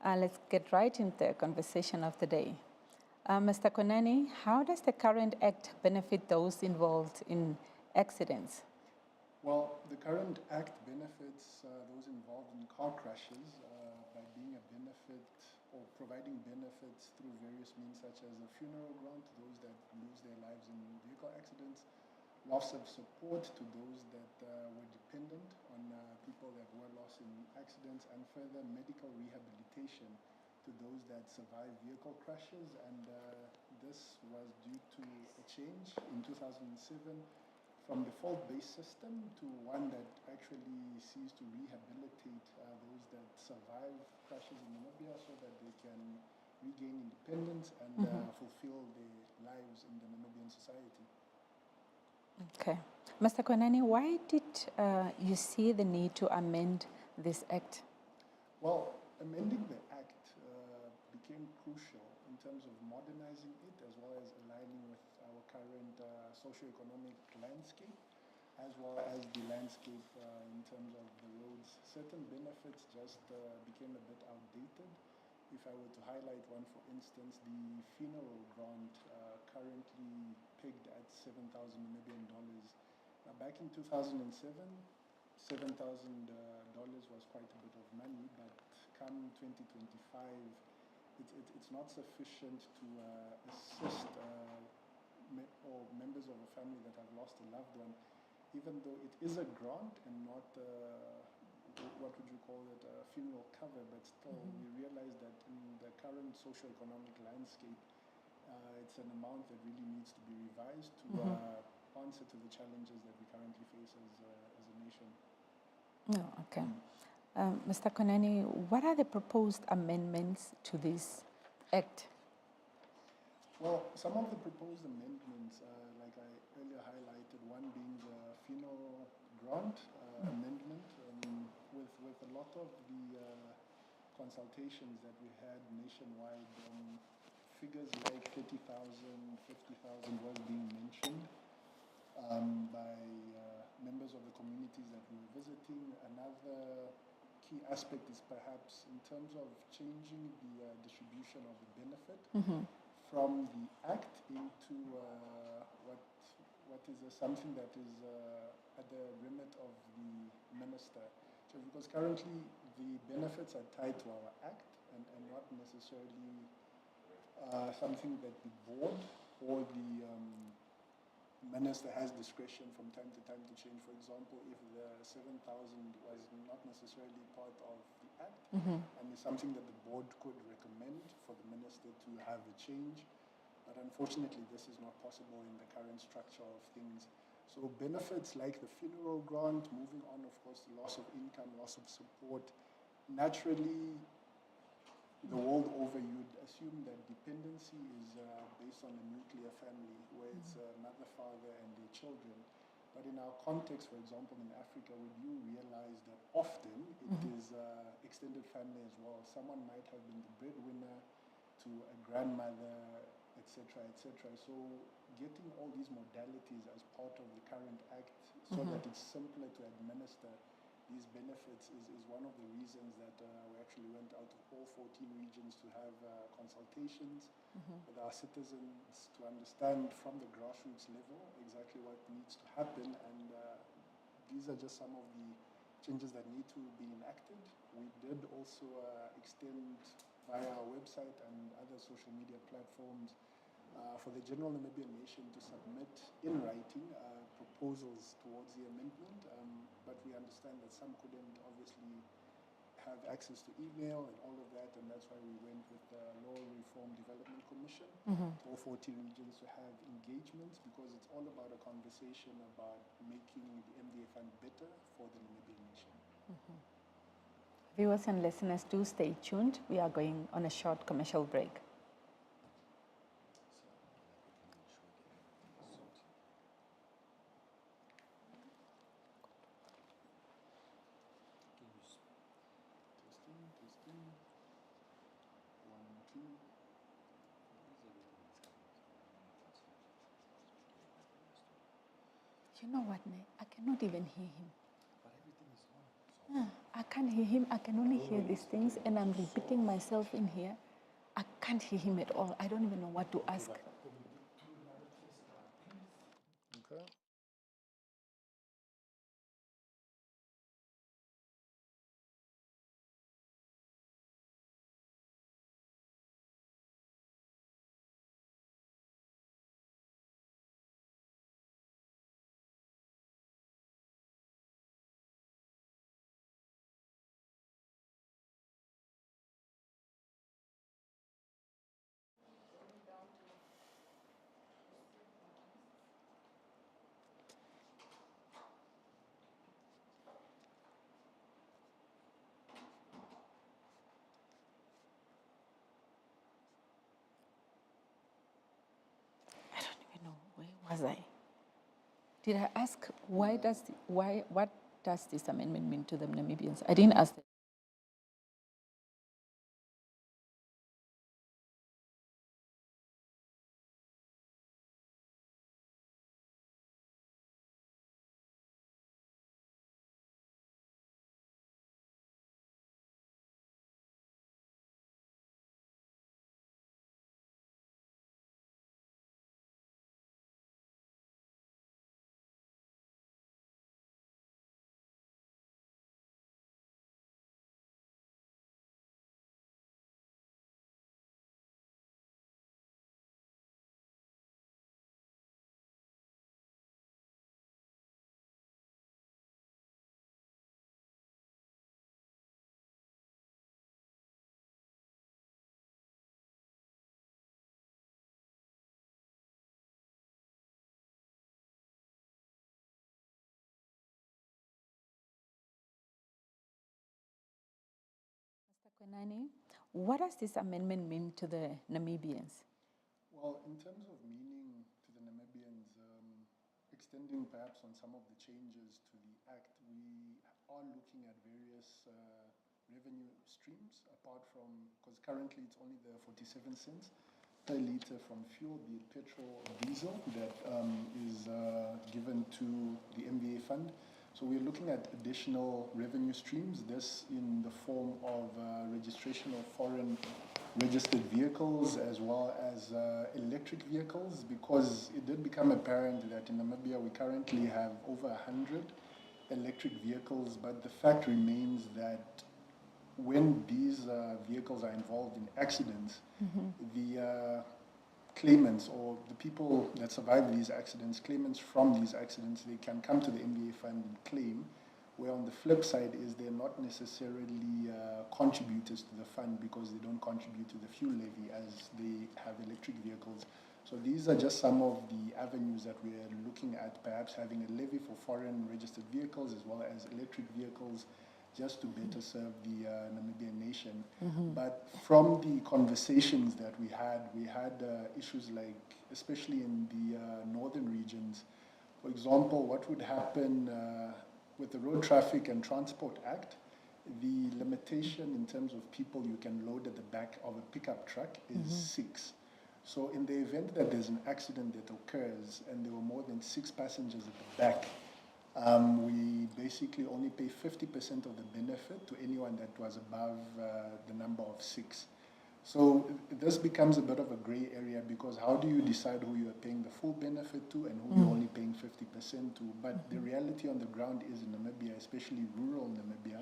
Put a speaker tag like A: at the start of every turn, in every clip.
A: Let's get right into the conversation of the day. Mr. Konani, how does the current Act benefit those involved in accidents?
B: Well, the current Act benefits those involved in car crashes by being a benefit or providing benefits through various means such as a funeral grant to those that lose their lives in vehicle accidents, loss of support to those that were dependent on people that were lost in accidents, and further medical rehabilitation to those that survived vehicle crashes. And this was due to a change in 2007 from the fault-based system to one that actually sees to rehabilitate those that survive crashes in Namibia so that they can regain independence and fulfill their lives in the Namibian society.
A: Okay. Mr. Konani, why did you see the need to amend this Act?
B: Well, amending the Act became crucial in terms of modernizing it as well as aligning with our current socio-economic landscape, as well as the landscape in terms of the roads. Certain benefits just became a bit outdated. If I were to highlight one, for instance, the funeral grant currently pegged at $7,000 Namibian dollars. Now, back in 2007, $7,000 was quite a bit of money, but come 2025, it's not sufficient to assist or members of a family that have lost a loved one, even though it is a grant and not what would you call it, a funeral cover, but still we realize that in the current socio-economic landscape, it's an amount that really needs to be revised to answer to the challenges that we currently face as a nation.
A: Oh, okay. Mr. Konani, what are the proposed amendments to this Act?
B: Well, some of the proposed amendments, like I earlier highlighted, one being the funeral grant amendment, with a lot of the consultations that we had nationwide, figures like 30,000, 50,000 was being mentioned by members of the communities that we were visiting. Another key aspect is perhaps in terms of changing the distribution of the benefit from the Act into what is something that is at the remit of the minister. So because currently the benefits are tied to our Act and not necessarily something that the board or the minister has discretion from time to time to change. For example, if the 7,000 was not necessarily part of the Act and is something that the board could recommend for the minister to have a change, but unfortunately this is not possible in the current structure of things. So benefits like the funeral grant, moving on, of course, the loss of income, loss of support, naturally the world over you'd assume that dependency is based on a nuclear family where it's a mother, father and their children. But in our context, for example, in Africa, we do realize that often it is extended family as well. Someone might have been the breadwinner to a grandmother, etc., etc. So getting all these modalities as part of the current Act so that it's simpler to administer these benefits is one of the reasons that we actually went out of all 14 regions to have consultations with our citizens to understand from the grassroots level exactly what needs to happen. And these are just some of the changes that need to be enacted. We did also extend via our website and other social media platforms for the general Namibian nation to submit in writing proposals towards the amendment, but we understand that some couldn't obviously have access to email and all of that, and that's why we went with the Law Reform Development Commission to all 14 regions to have engagements, because it's all about a conversation about making the MVA Fund better for the Namibian nation.
A: Viewers and listeners, do stay tuned. We are going on a short commercial break. You know what, Ne? I cannot even hear him.
B: But everything is on.
A: I can't hear him. I can only hear these things, and I'm repeating myself in here. I can't hear him at all. I don't even know what to ask.
B: Okay.
A: I don't even know, where was I? Did I ask what does this amendment mean to the Namibians? I didn't ask that. Mr. Kwenani, what does this amendment mean to the Namibians?
B: Well, in terms of meaning to the Namibians, extending perhaps on some of the changes to the Act, we are looking at various revenue streams apart from, because currently it's only the 47 cents per litre from fuel, be it petrol or diesel, that is given to the MVA Fund. So we're looking at additional revenue streams, this in the form of registration of foreign registered vehicles as well as electric vehicles, because it did become apparent that in Namibia we currently have over 100 electric vehicles, but the fact remains that when these vehicles are involved in accidents, the claimants or the people that survive these accidents, claimants from these accidents, they can come to the MVA Fund and claim, where on the flip side is they're not necessarily contributors to the fund because they don't contribute to the fuel levy as they have electric vehicles. So these are just some of the avenues that we are looking at, perhaps having a levy for foreign registered vehicles as well as electric vehicles, just to better serve the Namibian nation. But from the conversations that we had issues like, especially in the northern regions, for example, what would happen with the Road Traffic and Transport Act, the limitation in terms of people you can load at the back of a pickup truck is 6. So in the event that there's an accident that occurs and there were more than 6 passengers at the back, we basically only pay 50% of the benefit to anyone that was above the number of 6. So this becomes a bit of a gray area, because how do you decide who you are paying the full benefit to and who you're only paying 50% to? But the reality on the ground is in Namibia, especially rural Namibia,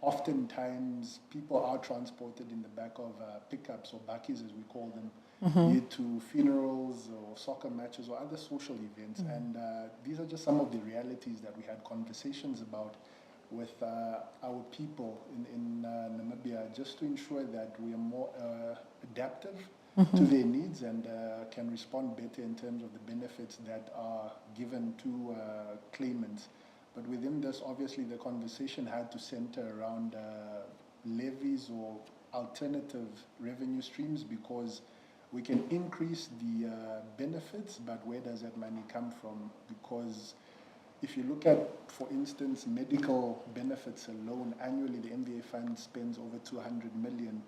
B: oftentimes people are transported in the back of pickups or bakkies as we call them, be it to funerals or soccer matches or other social events. And these are just some of the realities that we had conversations about with our people in Namibia, just to ensure that we are more adaptive to their needs and can respond better in terms of the benefits that are given to claimants. But within this, obviously, the conversation had to center around levies or alternative revenue streams, because we can increase the benefits, but where does that money come from? Because if you look at, for instance, medical benefits alone, annually the MVA Fund spends over 200 million,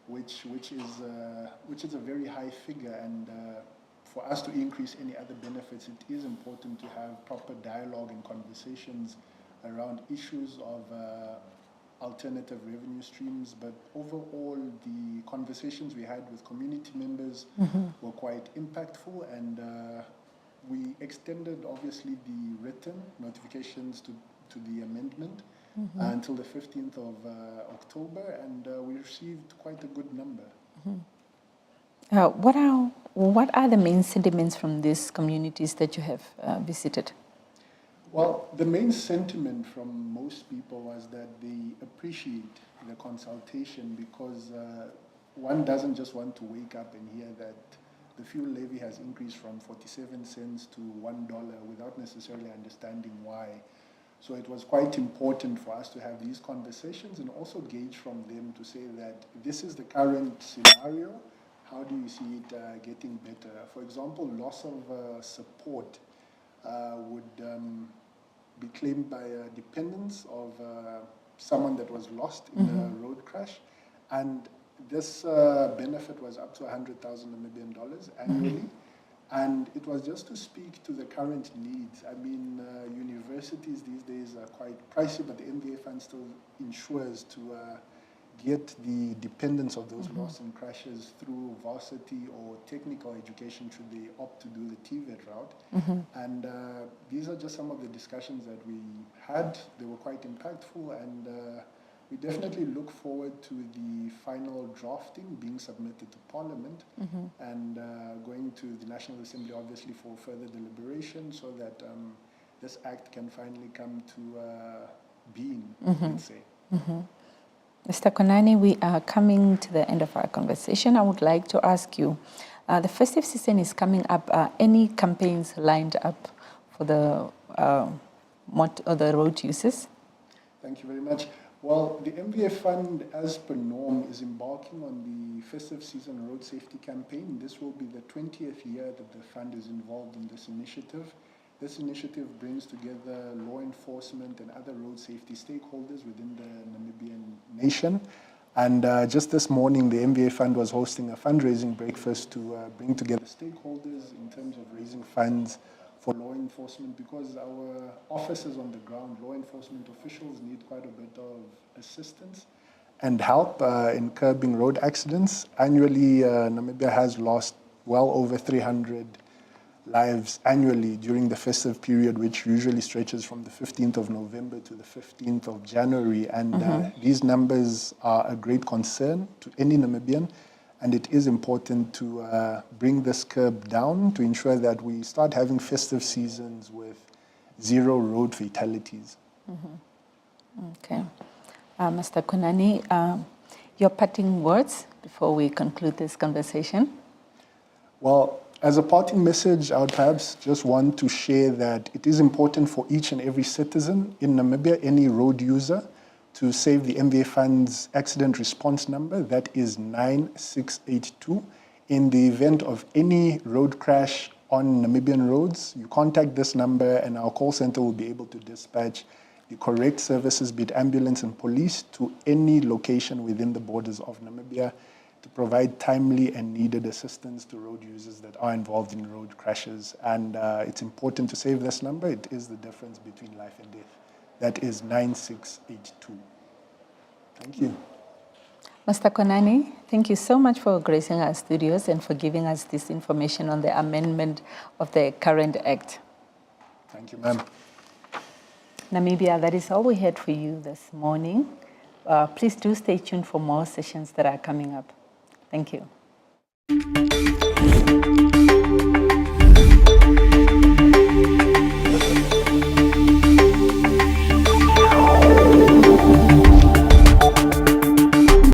B: which is a very high figure. And for us to increase any other benefits, it is important to have proper dialogue and conversations around issues of alternative revenue streams, but overall the conversations we had with community members were quite impactful, and we extended obviously the written notifications to the amendment until the 15th of October, and we received quite a good number.
A: What are the main sentiments from these communities that you have visited?
B: Well, the main sentiment from most people was that they appreciate the consultation, because one doesn't just want to wake up and hear that the fuel levy has increased from 47 cents to $1 without necessarily understanding why. So it was quite important for us to have these conversations and also gauge from them to say that this is the current scenario. How do you see it getting better? For example, loss of support would be claimed by dependents of someone that was lost in a road crash. And this benefit was up to 100,000 Namibian dollars annually. And it was just to speak to the current needs. I mean, universities these days are quite pricey, but the MVA Fund still ensures to get the dependents of those lost in crashes through varsity or technical education should they opt to do the TVET route. And these are just some of the discussions that we had. They were quite impactful, and we definitely look forward to the final drafting being submitted to Parliament and going to the National Assembly, obviously, for further deliberation, so that this act can finally come to being, let's say.
A: Mr. Konani, we are coming to the end of our conversation. I would like to ask you, the festive season is coming up. Any campaigns lined up for the road users?
B: Thank you very much. Well, the MVA Fund, as per norm, is embarking on the festive season road safety campaign. This will be the 20th year that the fund is involved in this initiative. This initiative brings together law enforcement and other road safety stakeholders within the Namibian nation. And just this morning, the MVA Fund was hosting a fundraising breakfast to bring together stakeholders in terms of raising funds for law enforcement, because our officers on the ground, law enforcement officials, need quite a bit of assistance and help in curbing road accidents. Annually, Namibia has lost well over 300 lives annually during the festive period, which usually stretches from the 15th of November to the 15th of January. And these numbers are a great concern to any Namibian. And it is important to bring this curve down to ensure that we start having festive seasons with 0 road fatalities.
A: Okay. Mr. Konani, your parting words before we conclude this conversation?
B: Well, as a parting message, I would perhaps just want to share that it is important for each and every citizen in Namibia, any road user, to save the MVA Fund's accident response number. That is 9682. In the event of any road crash on Namibian roads, you contact this number and our call center will be able to dispatch the correct services, be it ambulance and police, to any location within the borders of Namibia to provide timely and needed assistance to road users that are involved in road crashes. And it's important to save this number. It is the difference between life and death. That is 9682. Thank you.
A: Mr. Konani, thank you so much for gracing our studios and for giving us this information on the amendment of the current act.
B: Thank you, ma'am.
A: Namibia, that is all we had for you this morning. Please do stay tuned for more sessions that are coming up. Thank you.